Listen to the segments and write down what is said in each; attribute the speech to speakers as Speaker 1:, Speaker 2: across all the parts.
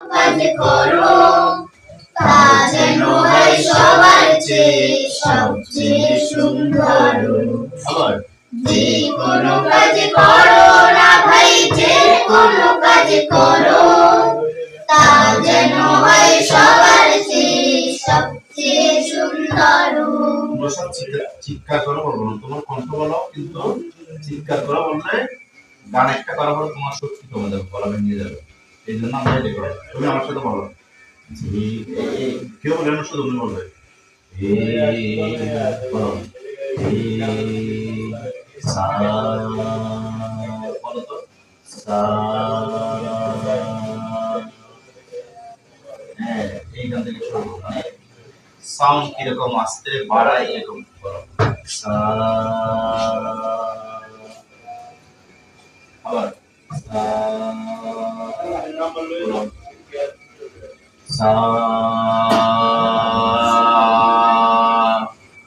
Speaker 1: কাজ করো তা যেন হয় সবার চেয়ে সবচেয়ে সুন্দর। যে কোনো কাজ করো না ভাই, যে কোনো কাজ করো তা যেন হয় সবার চেয়ে সবচেয়ে সুন্দর।
Speaker 2: তোমরা সব চিৎকার করে বলবো না, তোমার কণ্ঠ বলো, কিন্তু চিৎকার করে বললে গান একটা করার পর তোমার শক্তি কমে যাবে, গলা ভেঙে যাবে। এই জন্য আমরা এটা করি। তুমি আমার সাথে বলো, কেউ বলে না, শুধু তুমি বলবে বলো বলো তো হ্যাঁ, এইখান থেকে শুরু করো। সাউন্ড কিরকম আসতে বাড়াই এরকম করো। আবার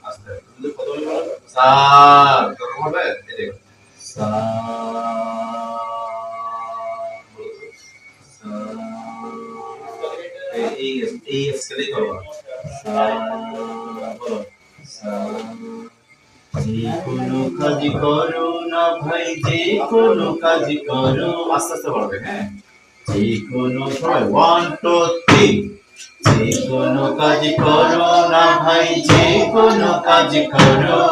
Speaker 2: আস্তে কত বলো সা কত হবে এই দেখো সা এই স্কেলে করো। যে কোনো কাজ করো না ভাই, যে কোনো কাজ করো, আস্তে আস্তে বলবে। হ্যাঁ, যে কোনো সবাই 1 2 3। যে কোনো কাজ করো না ভাই, যে কোনো কাজ করো,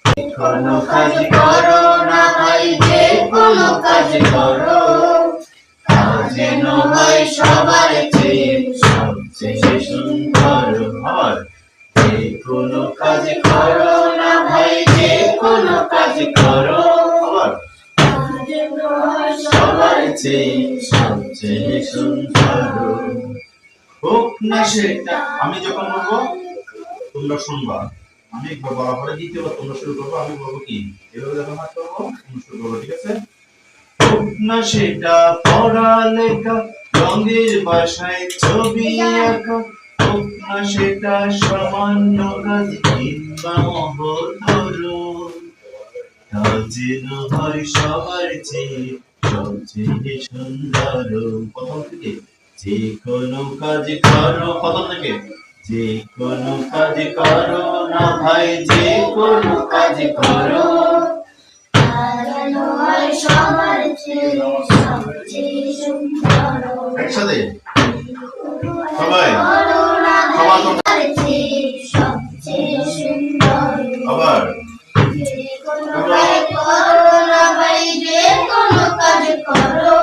Speaker 2: যে কোনো কাজ করো না ভাই, যে কোনো কাজ করো তা যেন হয় সবার চেয়ে সবচেয়ে সুন্দর। আর যে কোনো কাজ করো না ভাই, যে কোনো কাজ করো সবার চেয়ে সবচেয়ে সুন্দর। হোক না সেটা, আমি যখন বলবো তোমরা শুনবা, আমি একবার বলার পরে দ্বিতীয়বার তোমরা শুরু করবো, আমি বলবো কি এভাবে যখন হাত করবো তোমরা শুরু করবো, ঠিক আছে? হোক না সেটা পড়ালেখা, রঙের বাসায় ছবি আঁকা, হোক না সেটা সামান্য কাজ কিংবা মহত্তর, তা যেন হয় সবার চেয়ে সবচেয়ে সুন্দর। প্রথম থেকে যে কোনো কাজ করো, প্রথম থেকে যে কোনো কাজ করো না ভাই, যে কোনো কাজ করো
Speaker 1: সবার চেয়ে সবচেয়ে সুন্দর।
Speaker 2: একসাথে সবাই
Speaker 1: সবার চেয়ে সবচেয়ে সুন্দর।
Speaker 2: আবার
Speaker 1: যে কোনো কাজ করো না ভাই, যে কোনো কাজ করো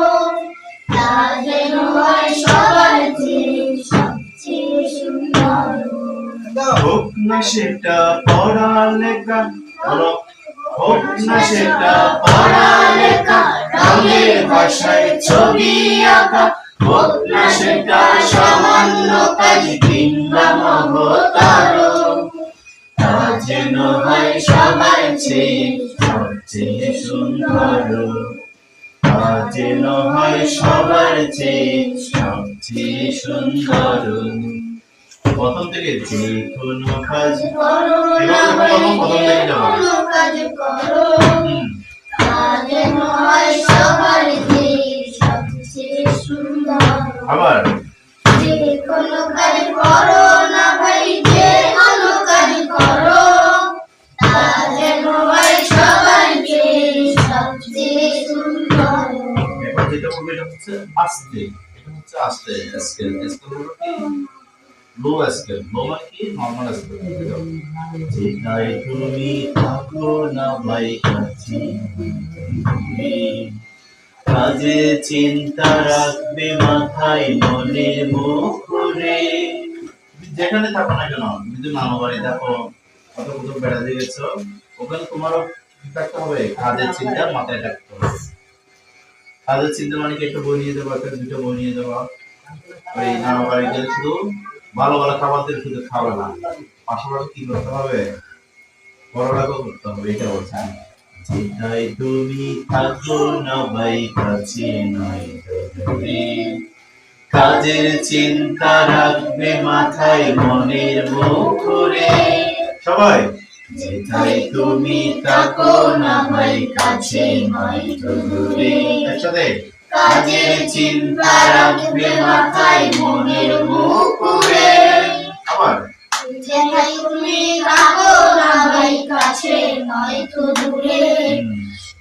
Speaker 1: তা যেন হয় সবার চেয়ে সবচেয়ে সুন্দর।
Speaker 2: হোক না সেটা পড়ালেখা, বলো হোক না সেটা
Speaker 1: পড়ালেখা,
Speaker 2: রঙের ভাষায় ছবি আঁকা, হোক না সেটা সামান্য কাজ কিংবা মহত্তর, তা যেন হয় সবার চেয়ে সবচেয়ে সুন্দর। তা যেন হয় সবার চেয়ে সবচেয়ে সুন্দর। প্রথম থেকে যে কোনো কাজ
Speaker 1: করো না ভাই, যে কোনো কাজ করো তা যেন হয় সবার চেয়ে সবচেয়ে সুন্দর।
Speaker 2: আবার
Speaker 1: যে কোনো কাজ করো না ভাই, যে কোনো কাজ করো তা যেন হয় সবার চেয়ে সবচেয়ে সুন্দর।
Speaker 2: এবার যেটা বলবো এটা হচ্ছে আস্তে, এটা হচ্ছে আস্তে স্কেল। স্কেল হলো কি লো স্কেল, লো মানে কি নরমাল স্কেল। যেটাই তুমি থাকো না ভাই কাছে, কাজে চিন্তা রাখবে মাথায় মনের মুখরে। যেখানে থাকো না কেন, তুমি যদি মামা বাড়ি থাকো অথবা কোথাও বেড়াতে গেছো, ওখানে তোমারও থাকতে হবে কাজের চিন্তা মাথায় রাখতে হবে। কাজের চিন্তা মানে কি একটা বই নিয়ে যাবো, একটা দুটো বই নিয়ে যাবো। ওই নানা বাড়ি গেলে শুধু ভালো ভালো খাবার দিয়ে শুধু খাবে না, পাশাপাশি কি করতে হবে, পড়ালেখাও করতে হবে। এটা বলছেন যেটাই তুমি থাকো না ভাই কাছে নয় দূরে, কাজের চিন্তা রাখবে মাথায় মনের মুখরে। সবাই যেটাই তুমি থাকো না ভাই কাছে নয় দূরে, একসাথে
Speaker 1: কাজের চিন্তা রাখবে মাথায় মনের মুকুরে।
Speaker 2: আবার
Speaker 1: যেথায় তুমি থাকো না ভাই কাছে নয়তো দূরে,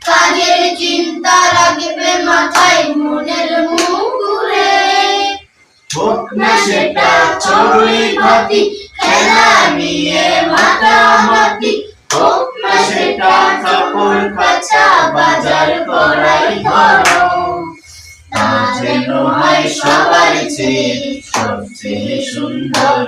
Speaker 1: কাজের চিন্তা রাখবে মাথায় মনের মুকুরে।
Speaker 2: হোক
Speaker 1: না সেটা চড়ুই ভাতি খেলা নিয়ে মাতামাতি, হোক না সেটা কাপড় কাচা বাজার করাই ধরো, তা যেন হয় সবার চেয়ে সবচেয়ে সুন্দর।